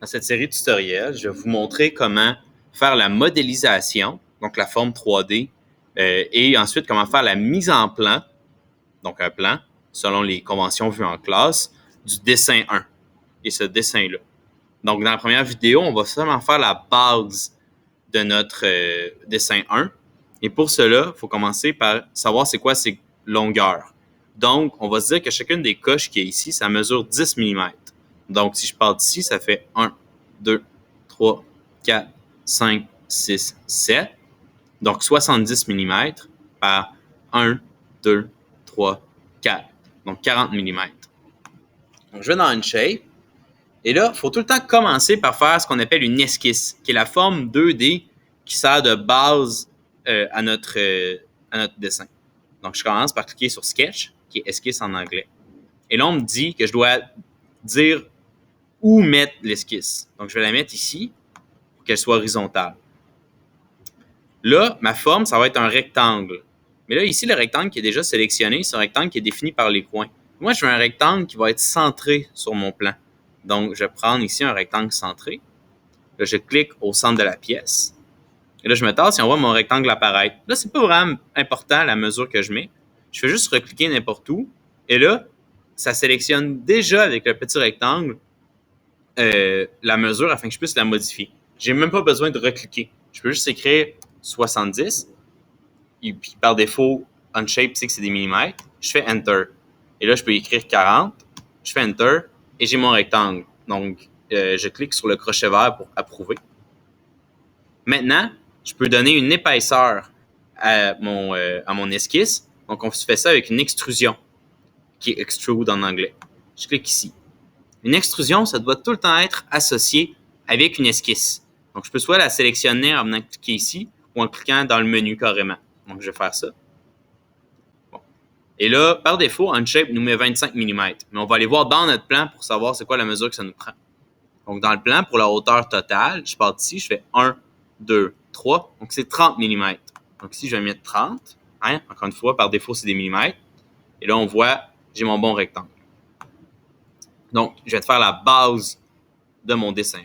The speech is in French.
Dans cette série de tutoriels, je vais vous montrer comment faire la modélisation, donc la forme 3D, et ensuite comment faire la mise en plan, donc un plan, selon les conventions vues en classe, du dessin 1 et ce dessin-là. Donc, dans la première vidéo, on va seulement faire la base de notre dessin 1. Et pour cela, il faut commencer par savoir c'est quoi ses longueurs. Donc, on va se dire que chacune des coches qui est ici, ça mesure 10 mm. Donc, si je pars d'ici, ça fait 1, 2, 3, 4, 5, 6, 7. Donc, 70 mm par 1, 2, 3, 4. Donc, 40 mm. Donc, je vais dans Onshape. Et là, il faut tout le temps commencer par faire ce qu'on appelle une esquisse, qui est la forme 2D qui sert de base à notre dessin. Donc, je commence par cliquer sur Sketch, qui est esquisse en anglais. Et là, on me dit que je dois dire où mettre l'esquisse. Donc, je vais la mettre ici pour qu'elle soit horizontale. Là, ma forme, ça va être un rectangle. Mais là, ici, le rectangle qui est déjà sélectionné, c'est un rectangle qui est défini par les coins. Moi, je veux un rectangle qui va être centré sur mon plan. Donc, je vais prendre ici un rectangle centré. Là, je clique au centre de la pièce. Et là, je me tasse et on voit mon rectangle apparaître. Là, c'est pas vraiment important la mesure que je mets. Je fais juste recliquer n'importe où. Et là, ça sélectionne déjà avec le petit rectangle la mesure afin que je puisse la modifier. J'ai même pas besoin de recliquer. Je peux juste écrire 70. Et puis, par défaut, Onshape sait que c'est des millimètres. Je fais Enter. Et là, je peux écrire 40. Je fais Enter et j'ai mon rectangle. Donc, je clique sur le crochet vert pour approuver. Maintenant, je peux donner une épaisseur à mon esquisse. Donc, on fait ça avec une extrusion, qui est extrude en anglais. Je clique ici. Une extrusion, ça doit tout le temps être associé avec une esquisse. Donc, je peux soit la sélectionner en venant cliquer ici ou en cliquant dans le menu carrément. Donc, je vais faire ça. Bon. Et là, par défaut, Onshape nous met 25 mm. Mais on va aller voir dans notre plan pour savoir c'est quoi la mesure que ça nous prend. Donc, dans le plan, pour la hauteur totale, je pars d'ici, je fais 1, 2, 3. Donc, c'est 30 mm. Donc, ici, je vais mettre 30. Hein? Encore une fois, par défaut, c'est des millimètres. Et là, on voit, j'ai mon bon rectangle. Donc, je vais te faire la base de mon dessin.